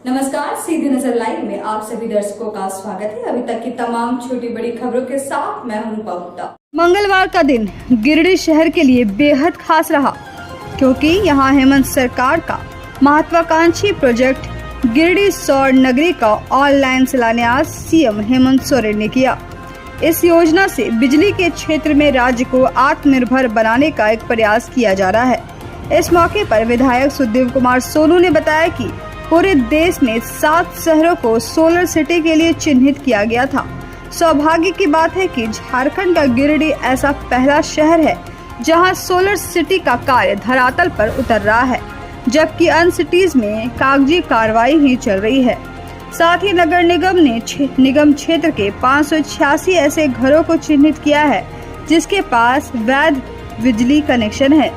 नमस्कार, सीधी नजर लाइव में आप सभी दर्शकों का स्वागत है। अभी तक की तमाम छोटी बड़ी खबरों के साथ मैं हूं रूपा गुप्ता। मंगलवार का दिन गिरिडीह शहर के लिए बेहद खास रहा, क्योंकि यहां हेमंत सरकार का महत्वाकांक्षी प्रोजेक्ट गिरिडीह सौर नगरी का ऑनलाइन शिलान्यास सीएम हेमंत सोरेन ने किया। इस योजना से बिजली के क्षेत्र में राज्य को आत्मनिर्भर बनाने का एक प्रयास किया जा रहा है। इस मौके पर विधायक सुदेव कुमार सोनू ने बताया कि पूरे देश में 7 शहरों को सोलर सिटी के लिए चिन्हित किया गया था। सौभाग्य की बात है कि झारखंड का गिरिडीह ऐसा पहला शहर है जहां सोलर सिटी का कार्य धरातल पर उतर रहा है, जबकि अन्य सिटीज में कागजी कार्रवाई ही चल रही है। साथ ही नगर निगम ने निगम क्षेत्र के 586 ऐसे घरों को चिन्हित किया है जिसके पास वैध बिजली कनेक्शन है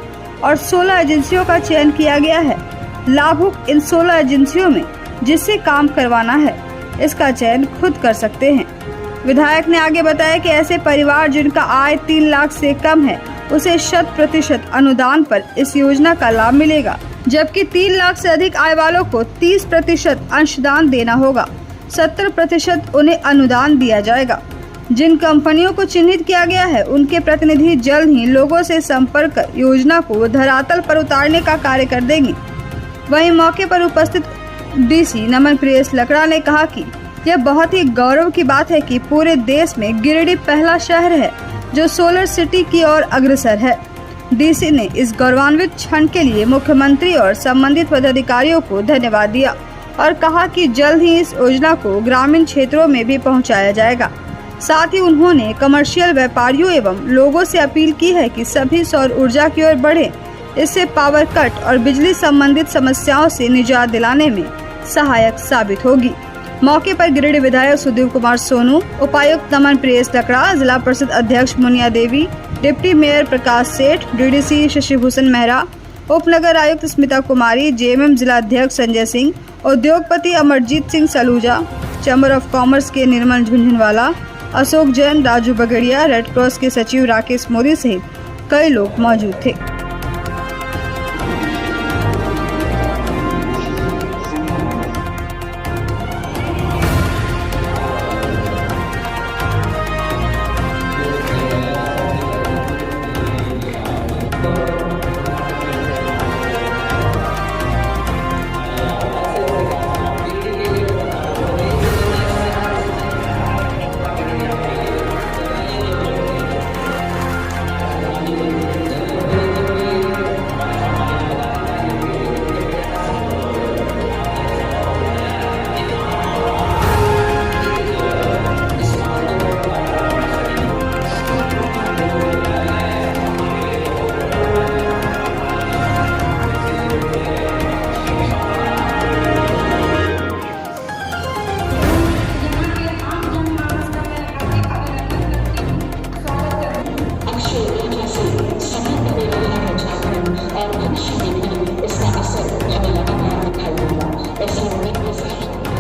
और 16 एजेंसियों का चयन किया गया है। लाभुक इन 16 एजेंसियों में जिससे काम करवाना है इसका चयन खुद कर सकते हैं। विधायक ने आगे बताया कि ऐसे परिवार जिनका आय 3 लाख से कम है उसे 100% अनुदान पर इस योजना का लाभ मिलेगा, जबकि 3 लाख से अधिक आय वालों को 30% अंशदान देना होगा। 70% उन्हें अनुदान दिया जाएगा। जिन कंपनियों को चिन्हित किया गया है उनके प्रतिनिधि जल्द ही लोगों से संपर्क कर योजना को धरातल पर उतारने का कार्य कर देंगे। वहीं मौके पर उपस्थित डीसी नमन प्रियेश लकड़ा ने कहा कि यह बहुत ही गौरव की बात है कि पूरे देश में गिरिडीह पहला शहर है जो सोलर सिटी की ओर अग्रसर है। डीसी ने इस गौरवान्वित क्षण के लिए मुख्यमंत्री और संबंधित पदाधिकारियों को धन्यवाद दिया और कहा कि जल्द ही इस योजना को ग्रामीण क्षेत्रों में भी पहुंचाया जाएगा। साथ ही उन्होंने कमर्शियल व्यापारियों एवं लोगों से अपील की है कि सभी सौर ऊर्जा की ओर बढ़े। इससे पावर कट और बिजली संबंधित समस्याओं से निजात दिलाने में सहायक साबित होगी। मौके पर गिरिडीह विधायक सुदेव कुमार सोनू, उपायुक्त नमन प्रियेश लकड़ा, जिला परिषद अध्यक्ष मुनिया देवी, डिप्टी मेयर प्रकाश सेठ, डीडीसी शशिभूषण मेहरा, उपनगर आयुक्त स्मिता कुमारी, जेएमएम जिला अध्यक्ष संजय सिंह, उद्योगपति Amarjeet Singh Saluja, chamber of commerce के निर्मल झुंझुनवाला, अशोक जैन, राजू बगड़िया, रेड क्रॉस के सचिव राकेश मोदी सहित कई लोग मौजूद थे।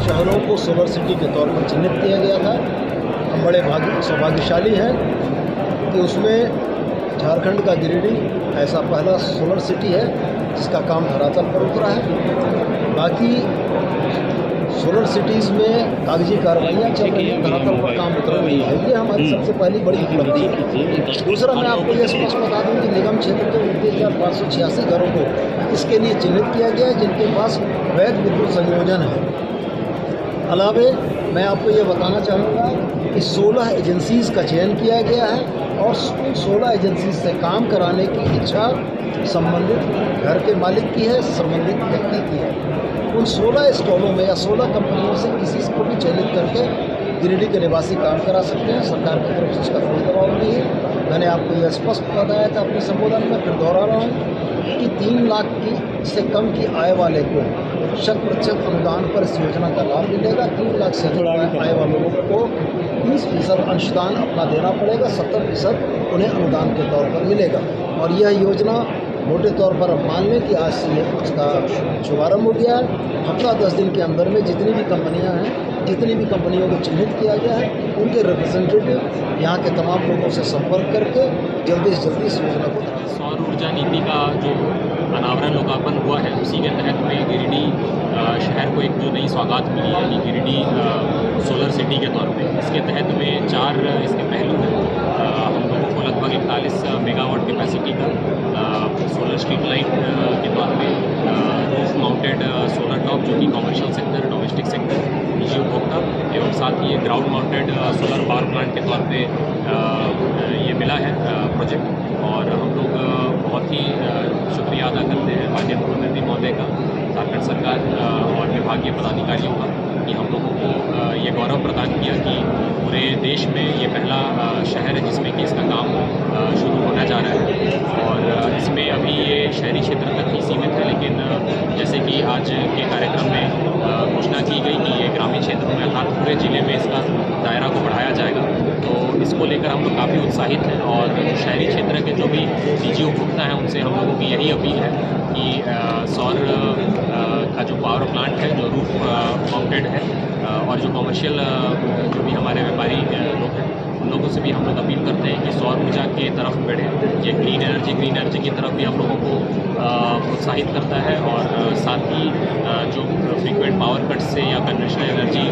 शहरों को सोलर सिटी के तौर पर चिन्हित किया गया था। हम बड़े सौभाग्यशाली हैं कि उसमें झारखंड का गिरिडीह ऐसा पहला सोलर सिटी है जिसका काम धरातल पर उतरा है। बाकी सोलर सिटीज़ में कागजी कार्रवाइयाँ चल रही हैं, धरातल पर काम उतर रही है। ये हमारी सबसे पहली बड़ी उपलब्धि है। दूसरा, मैं आपको ये स्पष्ट बता दूँ कि निगम क्षेत्र के 29,586 घरों को इसके लिए चिन्हित किया गया है जिनके पास वैध विद्युत संयोजन है। अलावे मैं आपको ये बताना चाहूँगा कि 16 एजेंसीज़ का चयन किया गया है और उन 16 एजेंसीज से काम कराने की इच्छा संबंधित घर के मालिक की है, संबंधित व्यक्ति की है। उन 16 स्टॉलों में या 16 कंपनियों से किसी को भी चयनित करके गिरिडीह के निवासी काम करा सकते हैं। सरकार की तरफ से इसका कोई दबाव नहीं है। मैंने आपको यह स्पष्ट बताया था अपने संबोधन में, फिर दोहरा रहा हूँ कि 3 लाख की से कम की आय वाले को 100% अनुदान पर इस योजना का लाभ मिलेगा। 3 लाख से अधिक आय वालों को 30% अंशदान अपना देना पड़ेगा, 70% उन्हें अनुदान के तौर पर मिलेगा। और यह योजना मोटे तौर पर अब मान लें कि आज से उसका शुभारम्भ हो गया है। हफ्ता 10 दिन के अंदर में जितनी भी कंपनियां हैं, जितनी भी कंपनियों को चिन्हित किया गया है, उनके रिप्रेजेंटेटिव यहाँ के तमाम लोगों से संपर्क करके जल्दी से जल्दी इस योजना को सौर ऊर्जा नीति का जो अनावरण लोकार्पण हुआ है, उसी के तहत में गिरिडीह शहर को एक जो नई सौगात मिली है कि गिरिडीह सोलर सिटी के तौर पे। इसके तहत में 4 इसके पहलू हैं। हम लोगों को लगभग 41 मेगावाट कैपेसिटी का सोलर स्ट्रीट लाइट के तौर पे, रूफ माउंटेड सोलर टॉप जो कि कॉमर्शियल सेक्टर, डोमेस्टिक सेक्टर, निजी उपभोक्ता, एवं साथ ही ground mounted solar power plant के तौर पे ये मिला है प्रोजेक्ट। और हम लोग बहुत ही शुक्रिया अदा करते हैं माननीय मुख्यमंत्री महोदय का, झारखंड सरकार और विभागीय पदाधिकारियों का कि हम लोगों को ये गौरव प्रदान किया कि पूरे देश में ये पहला शहर है जिसमें कि इसका काम शुरू होने जा रहा है। और इसमें अभी ये शहरी क्षेत्र तक ही सीमित है, लेकिन जैसे कि आज के कार्यक्रम में घोषणा की गई कि ये ग्रामीण क्षेत्रों में अर्थात पूरे ज़िले में इसका दायरा को बढ़ाया जाएगा, तो इसको लेकर हम लोग काफ़ी उत्साहित हैं। और शहरी क्षेत्र के जो भी निजी उपभोक्ता हैं उनसे हम लोगों की यही अपील है कि सौर का जो पावर प्लांट है, जो रूफ माउंटेड है, और जो कमर्शियल जो भी हमारे व्यापारी लोग हैं उन लोगों से भी हम लोग अपील करते हैं कि सौर ऊर्जा की तरफ बढ़ें। ये ग्रीन एनर्जी की तरफ भी हम लोगों को प्रोत्साहित करता है। और साथ ही जो फ्रीक्वेंट पावर कट से या कन्वेंशनल एनर्जी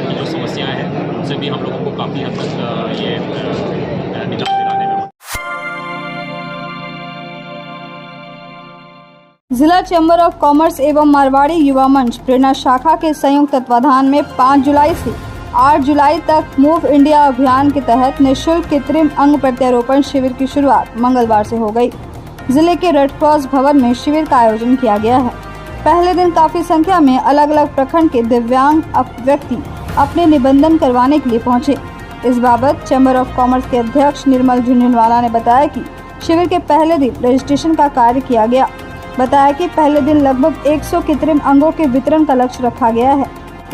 की जो समस्याएं हैं उनसे भी हम लोगों को काफ़ी हद तक ये निजात दिलाने में। जिला चैम्बर ऑफ कॉमर्स एवं मारवाड़ी युवा मंच प्रेरणा शाखा के संयुक्त तत्वाधान में 5 जुलाई से 8 जुलाई तक मूव इंडिया अभियान के तहत निःशुल्क कृत्रिम अंग प्रत्यारोपण शिविर की शुरुआत मंगलवार से हो गई। जिले के रेड क्रॉस भवन में शिविर का आयोजन किया गया है। पहले दिन काफी संख्या में अलग अलग प्रखंड के दिव्यांग व्यक्ति अपने निबंधन करवाने के लिए पहुंचे। इस बाबत चैम्बर ऑफ कॉमर्स के अध्यक्ष निर्मल झुंझुनवाला ने बताया कि शिविर के पहले दिन रजिस्ट्रेशन का कार्य किया गया। बताया कि पहले दिन लगभग 100 कृत्रिम अंगों के वितरण का लक्ष्य रखा गया है।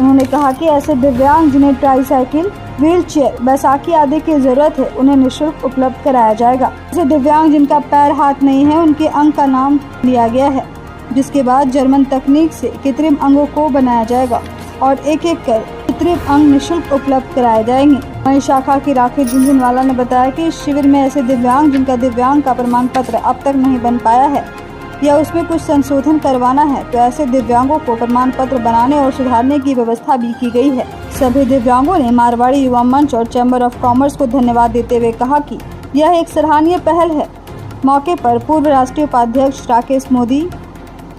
उन्होंने कहा कि ऐसे दिव्यांग जिन्हें ट्राईसाइकिल, व्हील चेयर, बैसाखी आदि की जरूरत है उन्हें निःशुल्क उपलब्ध कराया जाएगा। ऐसे दिव्यांग जिनका पैर हाथ नहीं है उनके अंग का नाम लिया गया है, जिसके बाद जर्मन तकनीक से कृत्रिम अंगों को बनाया जाएगा और एक एक कर कृत्रिम अंग निःशुल्क उपलब्ध कराए जाएंगे। वहीं शाखा की राखी झुंझुनवाला ने बताया कि इस शिविर में ऐसे दिव्यांग जिनका दिव्यांग का प्रमाण पत्र अब तक नहीं बन पाया है या उसमें कुछ संशोधन करवाना है, तो ऐसे दिव्यांगों को प्रमाण पत्र बनाने और सुधारने की व्यवस्था भी की गई है। सभी दिव्यांगों ने मारवाड़ी युवा मंच और चैम्बर ऑफ कॉमर्स को धन्यवाद देते हुए कहा कि यह एक सराहनीय पहल है। मौके पर पूर्व राष्ट्रीय उपाध्यक्ष राकेश मोदी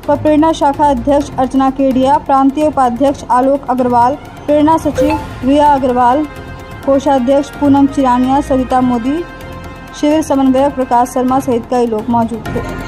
व प्रेरणा शाखा अध्यक्ष अर्चना केडिया, प्रांतीय उपाध्यक्ष आलोक अग्रवाल, प्रेरणा सचिव रिया अग्रवाल, कोषाध्यक्ष पूनम चिरानिया, सविता मोदी, शिविर समन्वयक प्रकाश शर्मा सहित कई लोग मौजूद थे।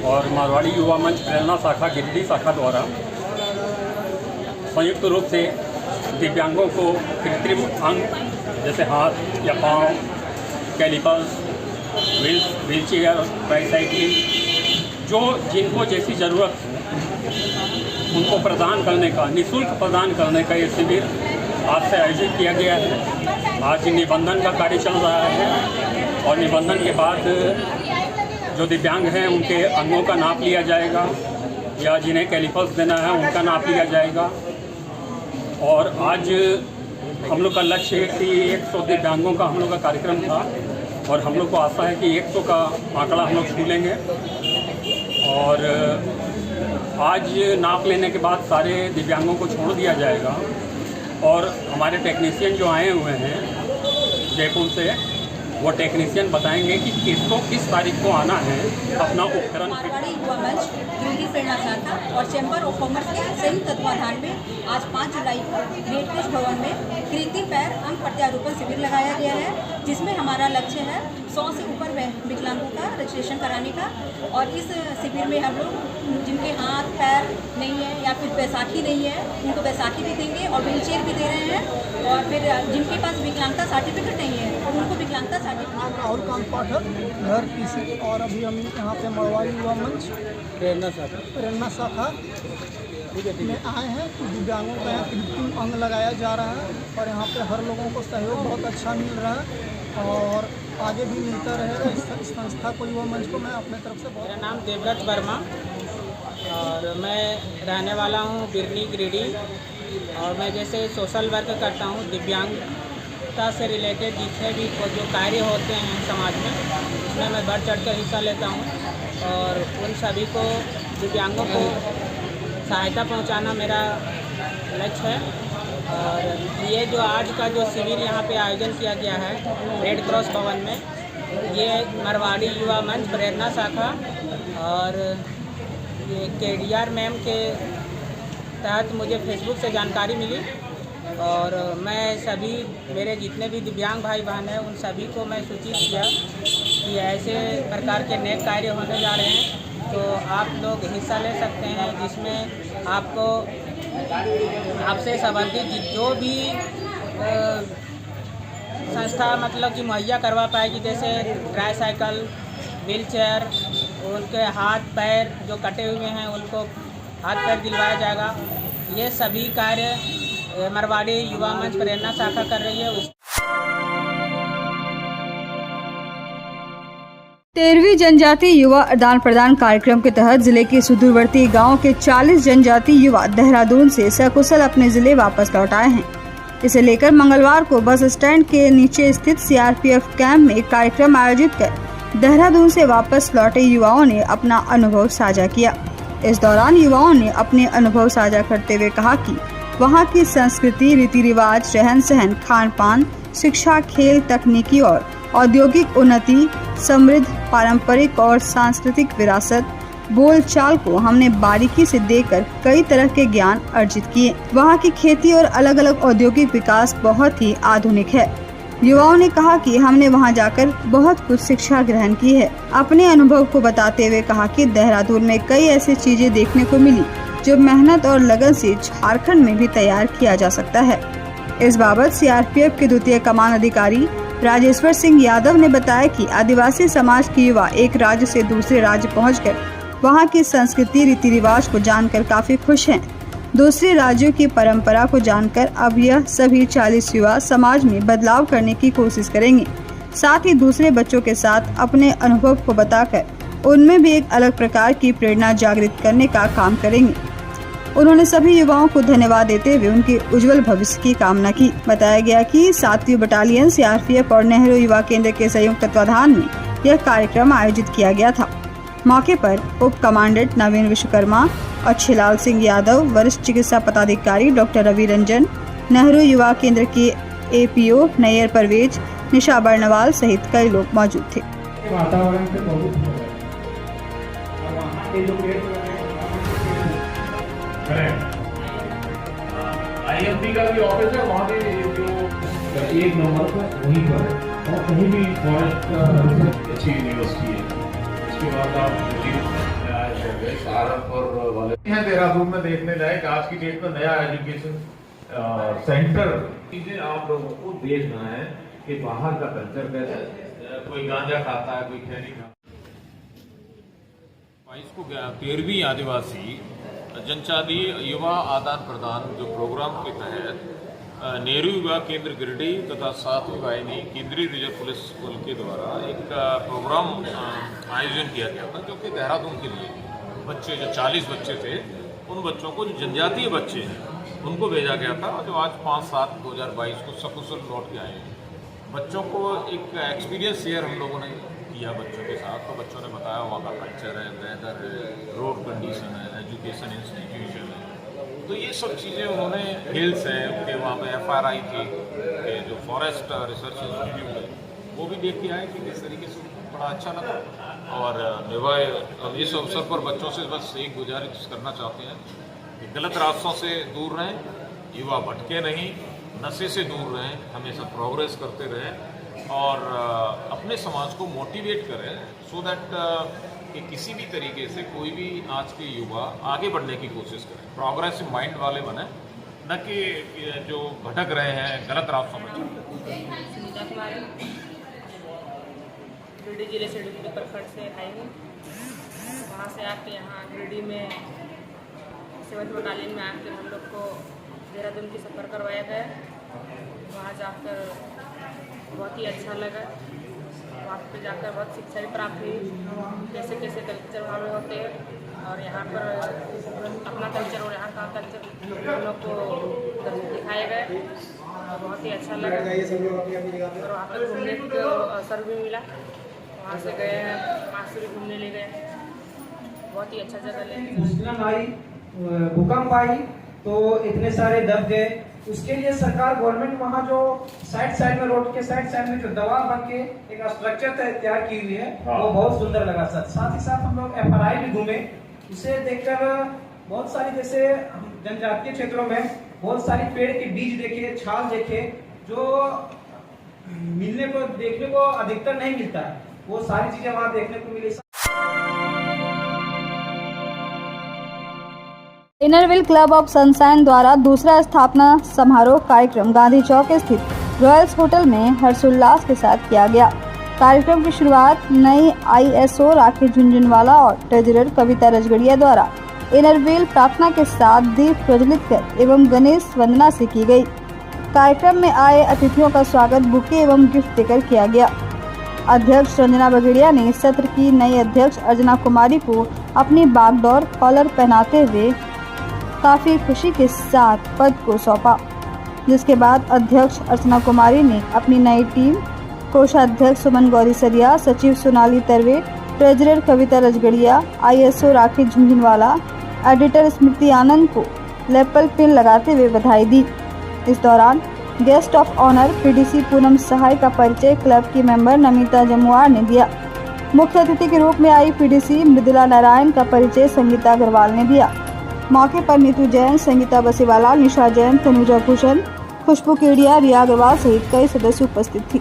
और मारवाड़ी युवा मंच प्रेरणा शाखा गिरिडीह शाखा द्वारा संयुक्त रूप से दिव्यांगों को कृत्रिम अंग जैसे हाथ या पाँव, कैलिपर्स, व्हील चेयर, ट्राईसाइकिल, जो जिनको जैसी ज़रूरत हो उनको प्रदान करने का, निःशुल्क प्रदान करने का ये शिविर आज से आयोजित किया गया है। आज निबंधन का कार्य चल रहा है और निबंधन के बाद जो दिव्यांग हैं उनके अंगों का नाप लिया जाएगा या जिन्हें कैलिपर्स देना है उनका नाप लिया जाएगा। और आज हम लोग का लक्ष्य है कि 100 दिव्यांगों का हम लोग का कार्यक्रम था और हम लोग को आशा है कि 100 का आंकड़ा हम लोग छू लेंगे। और आज नाप लेने के बाद सारे दिव्यांगों को छोड़ दिया जाएगा और हमारे टेक्नीशियन जो आए हुए हैं जयपुर से, वो टेक्नीशियन बताएंगे कि किसको किस तारीख को आना है अपना उपकरण। मारवाड़ी युवा मंच गिरिडीह प्रेरणा शाखा और चैम्बर ऑफ कॉमर्स के संयुक्त तत्वाधान में आज 5 जुलाई को रेड क्रॉस भवन में कृत्रिम पैर अंग प्रत्यारोपण शिविर लगाया गया है, जिसमें हमारा लक्ष्य है 100 से ऊपर विकलांगों का रजिस्ट्रेशन कराने का। और इस शिविर में हम लोग जिनके हाथ पैर नहीं है या फिर बैसाखी नहीं है उनको बैसाखी भी देंगे और व्हील चेयर भी दे रहे हैं। और फिर जिनके पास विकलांगता सर्टिफिकेट नहीं है उनको विकलांगता सर्टिफिकेट। राहुल कांत पाठक घर पीसी। और अभी हम यहाँ पे मड़वाड़ी युवा मंच प्रेरणा शाखा में आए हैं। दिव्यांगों का यहाँ कृत्रिम अंग लगाया जा रहा है और यहाँ पे हर लोगों को सहयोग बहुत अच्छा मिल रहा है और आगे भी मिलता रहेगा। इस संस्था को युवा मंच को मैं अपने तरफ से बहुत। मेरा नाम देवव्रत वर्मा और मैं रहने वाला हूँ बिरनी गिरिडीह। और मैं जैसे सोशल वर्क करता हूँ, दिव्यांगता से रिलेटेड जितने भी जो कार्य होते हैं समाज में उसमें मैं बढ़ चढ़ कर हिस्सा लेता हूँ और उन सभी को दिव्यांगों को सहायता पहुँचाना मेरा लक्ष्य है। और ये जो आज का जो शिविर यहाँ पे आयोजन किया गया है रेड क्रॉस भवन में, ये मरवाड़ी युवा मंच प्रेरणा शाखा और ये KDR मैम के तहत मुझे फेसबुक से जानकारी मिली और मैं सभी मेरे जितने भी दिव्यांग भाई बहन हैं उन सभी को मैं सूचित किया कि ऐसे प्रकार के नेक कार्य होने जा रहे हैं तो आप लोग हिस्सा ले सकते हैं, जिसमें आपको आपसे संबंधित जो भी संस्था मतलब कि मुहैया करवा पाएगी, जैसे ट्राईसाइकिल, व्हील चेयर, उनके हाथ पैर जो कटे हुए हैं उनको हाथ पैर दिलवाया जाएगा। ये सभी कार्य मरवाड़ी युवा मंच प्रेरणा शाखा कर रही है। 13वीं जनजातीय युवा आदान प्रदान कार्यक्रम के तहत जिले के सुदूरवर्ती गांव के 40 जनजातीय युवा देहरादून से सकुशल अपने जिले वापस लौट आए हैं। इसे लेकर मंगलवार को बस स्टैंड के नीचे स्थित CRPF कैंप में एक कार्यक्रम आयोजित कर देहरादून से वापस लौटे युवाओं ने अपना अनुभव साझा किया। इस दौरान युवाओं ने अपने अनुभव साझा करते हुए कहा कि वहां की संस्कृति, रीति रिवाज, रहन सहन, खान पान, शिक्षा, खेल, तकनीकी और औद्योगिक उन्नति, समृद्ध पारंपरिक और सांस्कृतिक विरासत, बोलचाल को हमने बारीकी से देखकर कई तरह के ज्ञान अर्जित किए। वहाँ की खेती और अलग अलग औद्योगिक विकास बहुत ही आधुनिक है। युवाओं ने कहा कि हमने वहां जाकर बहुत कुछ शिक्षा ग्रहण की है। अपने अनुभव को बताते हुए कहा कि देहरादून में कई ऐसी चीजें देखने को मिली जो मेहनत और लगन से झारखंड में भी तैयार किया जा सकता है। इस बाबत CRPF के द्वितीय कमान अधिकारी राजेश्वर सिंह यादव ने बताया कि आदिवासी समाज के युवा एक राज्य से दूसरे राज्य पहुंचकर वहां की संस्कृति, रीति रिवाज को जानकर काफी खुश हैं। दूसरे राज्यों की परंपरा को जानकर अब यह सभी 40 युवा समाज में बदलाव करने की कोशिश करेंगे। साथ ही दूसरे बच्चों के साथ अपने अनुभव को बताकर उनमें भी एक अलग प्रकार की प्रेरणा जागृत करने का काम करेंगे। उन्होंने सभी युवाओं को धन्यवाद देते हुए उनके उज्जवल भविष्य की कामना की। बताया गया कि 7वीं बटालियन CRPF और नेहरू युवा केंद्र के संयुक्त तत्वाधान में यह कार्यक्रम आयोजित किया गया था। मौके पर उप कमांडेंट नवीन विश्वकर्मा, अच्छेलाल सिंह यादव, वरिष्ठ चिकित्सा पदाधिकारी डॉक्टर रवि रंजन, नेहरू युवा केंद्र के APO नैयर परवेज, निशा बर्नवाल सहित कई लोग मौजूद थे। वातावरण से बहुत और वहाँ के जो IMP का भी ऑफिस है, वहाँ भी जो 1 नंबर पर वहीं पर है और कहीं भी फॉरेस्ट अच्छी यूनिवर्सिटी है। इसके बाद आप सहारनपुर वाले हैं देहरादून में देखने लायक आज की डेट में नया एजुकेशन सेंटर। चीजें आप लोगों को देखना है कि बाहर का कल्चर कैसा है, कोई गांजा खाता है, कोई खैनी खाता है। 22 को 13वीं आदिवासी जनजातीय युवा आदान प्रदान जो प्रोग्राम के तहत नेहरू युवा केंद्र गिरिडीह तथा 7वीं वाहिनी केंद्रीय रिजर्व पुलिस बल के द्वारा एक प्रोग्राम आयोजन किया गया था, जो कि देहरादून के लिए बच्चे जो 40 बच्चे थे उन बच्चों को जो जनजातीय बच्चे हैं उनको भेजा गया था, जो आज 5/7/2022 को सकुशल लौट के आए हैं। बच्चों को एक एक्सपीरियंस शेयर हम लोगों ने किया बच्चों के साथ। तो बच्चों ने बताया वहाँ का कल्चर है, वेदर है, रोड कंडीशन है, एजुकेशन इंस्टीट्यूशन है। तो ये सब चीज़ें उन्होंने हिल्स हैं उनके वहाँ पे FRI के जो फॉरेस्ट रिसर्च इंस्टीट्यूट है वो भी देख के आए कि किस तरीके से बड़ा अच्छा लगा। और निभाए इस अवसर पर बच्चों से बस एक गुजारिश करना चाहते हैं कि गलत रास्तों से दूर रहें, युवा भटके नहीं, नशे से दूर रहें, हमेशा प्रोग्रेस करते रहें और अपने समाज को मोटिवेट करें सो दैट कि किसी भी तरीके से कोई भी आज के युवा आगे बढ़ने की कोशिश करें, प्रोग्रेसिव माइंड वाले बने, न कि जो भटक रहे हैं गलत रास्तों में। गिरिडीह जिले से गिरिडीह प्रखंड से आई हूँ। वहाँ से आके यहाँ गिरिडीह में 7th बटालियन में आकर हम लोग को देहरादून की सफ़र करवाया गया। वहाँ जाकर बहुत ही अच्छा लगा। वहाँ पे जाकर बहुत शिक्षा भी प्राप्त हुई, कैसे कैसे कल्चर वहाँ में होते हैं और यहाँ पर अपना कल्चर और यहाँ का कल्चर हम लोग को दिखाए गए और बहुत ही अच्छा लगा। और वहाँ पर घूमने का अवसर भी मिला। वहाँ से गए हैं, मासूरी घूमने ले गए, बहुत ही अच्छा जगह ले। भूकंप आई तो इतने सारे दब गए, उसके लिए सरकार गवर्नमेंट वहाँ जो साइड में रोड के साइड में जो दवा बन के एक स्ट्रक्चर तैयार की हुई है, वो बहुत सुंदर लगा सर। साथ ही साथ हम लोग FRI भी घूमे, उसे देखकर बहुत सारी जैसे जनजातीय क्षेत्रों में बहुत सारी पेड़ के बीज देखे, छाल देखे, जो मिलने को देखने को अधिकतर नहीं मिलता है, वो सारी चीजें वहाँ देखने को मिली। इनरव्हील क्लब ऑफ सनशाइन द्वारा दूसरा स्थापना समारोह कार्यक्रम गांधी चौक स्थित रॉयल्स होटल में हर्षोल्लास के साथ किया गया। कार्यक्रम की शुरुआत नई ISO राखी झुंझुनवाला और ट्रेजरर कविता रजगड़िया द्वारा इनरव्हील प्रार्थना के साथ दीप प्रज्वलित कर एवं गणेश वंदना से की गई। कार्यक्रम में आए अतिथियों का स्वागत बुके एवं गिफ्ट देकर किया गया। अध्यक्ष रंजना बगड़िया ने सत्र की नई अध्यक्ष अर्चना कुमारी को अपनी बागडोर कॉलर पहनाते हुए काफी खुशी के साथ पद को सौंपा, जिसके बाद अध्यक्ष अर्चना कुमारी ने अपनी नई टीम कोषाध्यक्ष सुमन गौरी सरिया, सचिव Sonali Tarve, treasurer Kavita Rajgaria, ISO Rakhi Jhunjhunwala, editor Smriti Anand को लेपल पिन लगाते हुए बधाई दी। इस दौरान guest of honour PDC Poonam Sahay का परिचय क्लब की मेंबर नमिता जमुआर ने दिया। मुख्य अतिथि के रूप में आई PDC मृदुला नारायण का परिचय संगीता अग्रवाल ने दिया। मौके पर नीतू जैन, संगीता बसीवाला, निशा जैन, तनुजा भूषण, खुशबू केडिया, रिया अग्रवाल सहित कई सदस्य उपस्थित थी।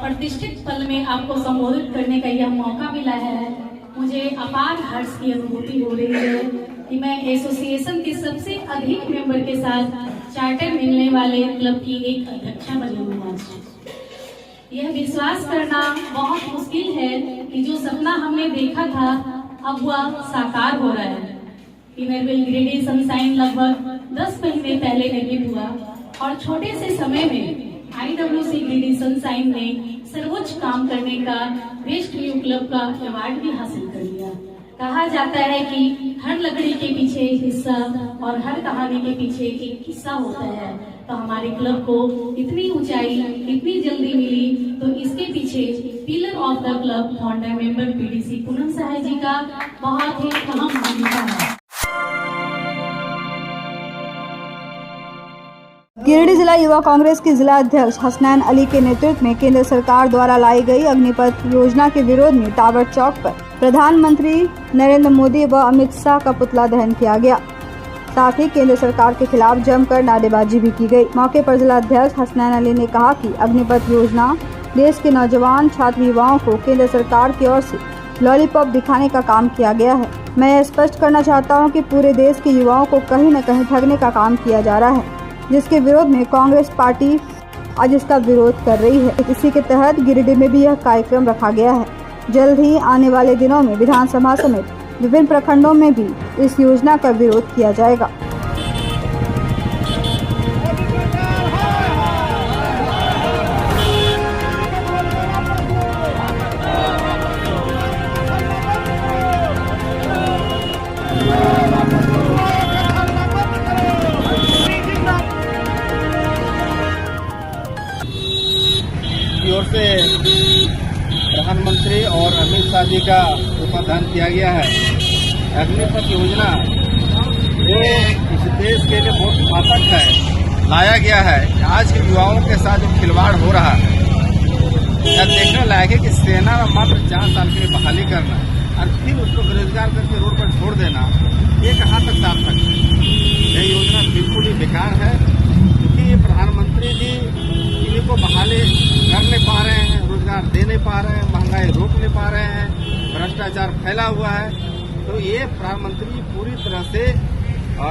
प्रतिष्ठित पल में आपको संबोधित करने का यह मौका मिला है। मुझे अपार हर्ष की अनुभूति हो रही है कि मैं एसोसिएशन के सबसे अधिक मेंबर के साथ चार्टर मिलने वाले क्लब की एक अध्यक्षा बनी हूँ आज। यह विश्वास करना बहुत मुश्किल है कि जो सपना हमने देखा था अब वह साकार हो रहा है। इनरव्हील गिरिडीह सनशाइन लगभग 10 महीने पहले निर्मित हुआ और छोटे से समय में IWC गिरिडीह सनशाइन ने सर्वोच्च काम करने का बेस्ट न्यू क्लब का अवार्ड भी हासिल कर लिया। कहा जाता है कि हर लकड़ी के पीछे एक हिस्सा और हर कहानी के पीछे एक किस्सा होता है। तो हमारे क्लब को इतनी ऊंचाई इतनी जल्दी मिली तो इसके पीछे pillar of the club founder member PDC Poonam Sahay ji का बहुत ही अहम भूमिका है। गिरिडीह जिला युवा कांग्रेस के जिला अध्यक्ष हसनैन अली के नेतृत्व में केंद्र सरकार द्वारा लाई गई अग्निपथ योजना के विरोध में टावर चौक पर प्रधानमंत्री नरेंद्र मोदी व अमित शाह का पुतला दहन किया गया। साथ ही केंद्र सरकार के खिलाफ जमकर नारेबाजी भी की गई। मौके पर जिला अध्यक्ष हसनैन अली ने कहा कि अग्निपथ योजना देश के नौजवान छात्र युवाओं को केंद्र सरकार की ओर से लॉलीपॉप दिखाने का काम किया गया है। मैं यह स्पष्ट करना चाहता हूँ कि पूरे देश के युवाओं को कहीं न कहीं ठगने का काम किया जा रहा है, जिसके विरोध में कांग्रेस पार्टी आज इसका विरोध कर रही है। इसी के तहत गिरिडीह में भी यह कार्यक्रम रखा गया है। जल्द ही आने वाले दिनों में विधानसभा समेत विभिन्न प्रखंडों में भी इस योजना का विरोध किया जाएगा। की ओर से प्रधानमंत्री और अमित शाह जी का उपाधान किया गया है। अग्निपथ योजना जो इस देश के लिए बहुत घातक है, लाया गया है। आज के युवाओं के साथ जो खिलवाड़ हो रहा है, यह देखने लायक है कि सेना में मात्र 4 साल के लिए बहाली करना और फिर उसको बेरोजगार करके रोड पर छोड़ देना, ये कहाँ तक सार्थक है। यह योजना बिल्कुल ही बेकार है, क्योंकि ये प्रधानमंत्री जी इन्हीं को बहाली कर नहीं पा रहे हैं, रोजगार दे नहीं पा रहे हैं, महंगाई रोक नहीं पा रहे हैं, भ्रष्टाचार फैला हुआ है। तो ये प्रधानमंत्री पूरी तरह से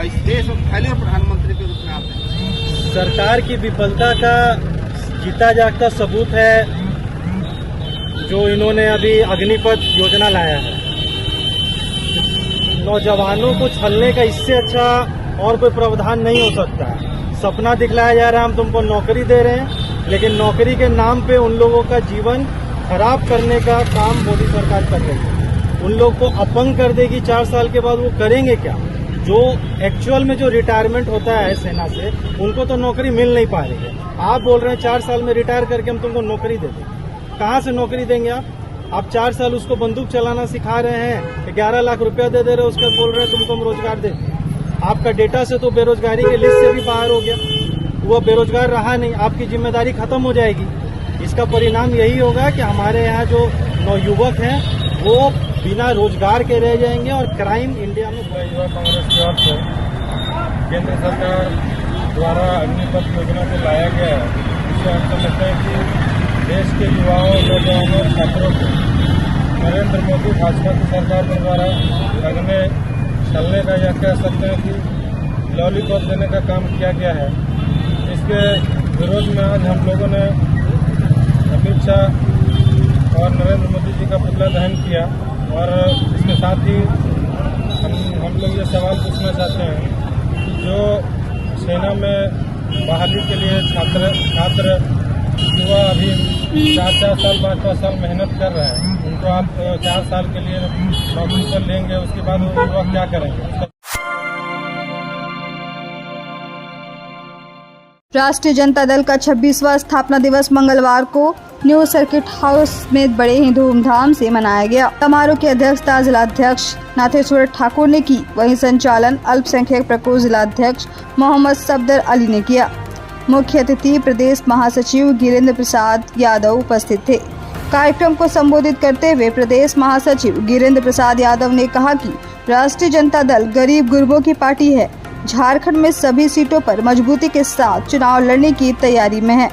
इस देश में फैले प्रधानमंत्री के रूप में आते हैं। सरकार की विफलता का जीता जागता सबूत है जो इन्होंने अभी अग्निपथ योजना लाया है। नौजवानों को छलने का इससे अच्छा और कोई प्रावधान नहीं हो सकता है। सपना दिखलाया जा रहा है हम तुमको नौकरी दे रहे हैं, लेकिन नौकरी के नाम पे उन लोगों का जीवन खराब करने का काम मोदी सरकार कर रही है। उन लोग को अपंग कर देगी 4 साल के बाद, वो करेंगे क्या? जो एक्चुअल में जो रिटायरमेंट होता है सेना से, उनको तो नौकरी मिल नहीं पा रही है। आप बोल रहे हैं 4 साल में रिटायर करके हम तुमको नौकरी दे देंगे। कहाँ से नौकरी देंगे आप 4 साल उसको बंदूक चलाना सिखा रहे हैं, 11 लाख रुपया दे रहे हो, उसके बाद बोल रहे हैं तुमको हम रोजगार दे। आपका डेटा से तो बेरोजगारी के लिस्ट से भी बाहर हो गया, वो बेरोजगार रहा नहीं, आपकी जिम्मेदारी खत्म हो जाएगी। इसका परिणाम यही होगा कि हमारे यहाँ जो नौयुवक हैं वो बिना रोजगार के रह जाएंगे और क्राइम इंडिया में। युवा कांग्रेस की ओर से केंद्र सरकार द्वारा अग्निपथ योजना को लाया गया है, इससे हम समझते हैं कि देश के युवाओं, नौजवानों, छात्रों को नरेंद्र मोदी भाजपा की सरकार के द्वारा लगने चलने का, या कह सकते हैं कि लॉलीपॉप देने का काम किया गया है। इसके विरोध में आज हम लोगों ने अमित शाह और नरेंद्र मोदी जी का पुतला दहन किया, और इसके साथ ही हम लोग ये सवाल पूछना चाहते हैं कि जो सेना में बहाली के लिए छात्र युवा अभी 4 साल 5 साल मेहनत कर रहे हैं, उनको आप 4 साल के लिए नौकरी पर लेंगे, उसके बाद वो युवा क्या करेंगे? राष्ट्रीय जनता दल का 26वां स्थापना दिवस मंगलवार को न्यू सर्किट हाउस में बड़े ही धूमधाम से मनाया गया। समारोह की अध्यक्षता जिलाध्यक्ष नाथेश्वर ठाकुर ने की, वहीं संचालन अल्पसंख्यक प्रकोष्ठ जिलाध्यक्ष मोहम्मद सफदर अली ने किया। मुख्य अतिथि प्रदेश महासचिव गिरिंद्र प्रसाद यादव उपस्थित थे। कार्यक्रम को संबोधित करते हुए प्रदेश महासचिव गिरिंद्र प्रसाद यादव ने कहा कि राष्ट्रीय जनता दल गरीब गुरबों की पार्टी है। झारखंड में सभी सीटों पर मजबूती के साथ चुनाव लड़ने की तैयारी में है।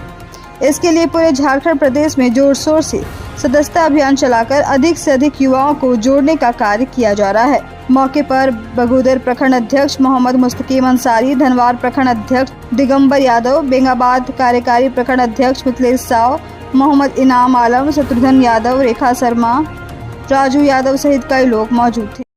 इसके लिए पूरे झारखंड प्रदेश में जोर शोर से सदस्यता अभियान चलाकर अधिक से अधिक युवाओं को जोड़ने का कार्य किया जा रहा है। मौके पर बगोदर प्रखंड अध्यक्ष मोहम्मद मुस्तकीम अंसारी, धनवार प्रखंड अध्यक्ष दिगंबर यादव, बेंगाबाद कार्यकारी प्रखंड अध्यक्ष मिथिलेश साव, मोहम्मद इनाम आलम, शत्रुघ्न यादव, रेखा शर्मा, राजू यादव सहित कई लोग मौजूद थे।